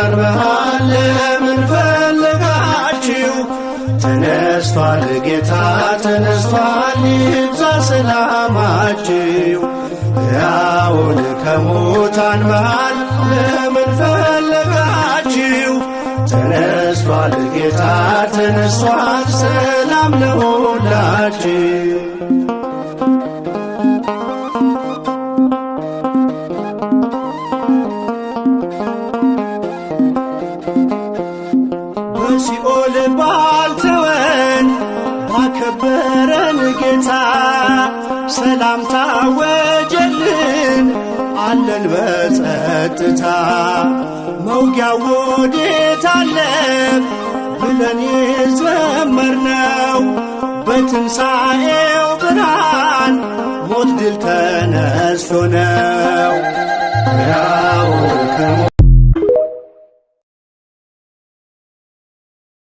ከሙታን መሃል ለምን ፈለጋችሁ? ተነስቷል ጌታ ተነስቷል፣ ይብዛ ሰላማችሁ። ሕያውን ከሙታን መሃል ለምን ፈለጋችሁ? ተነስቷል ጌታ ተነስቷል፣ ሰላም ለሁላችሁ። በሲኦል ባልተወን ባከበረን ጌታ ሰላም ታወጀልን አለን በጸጥታ። መውጊያው ወዴት አለ ብለን የዘመርነው በትንሣኤው ብርሃን ሞት ድል ተነስቶ ነው።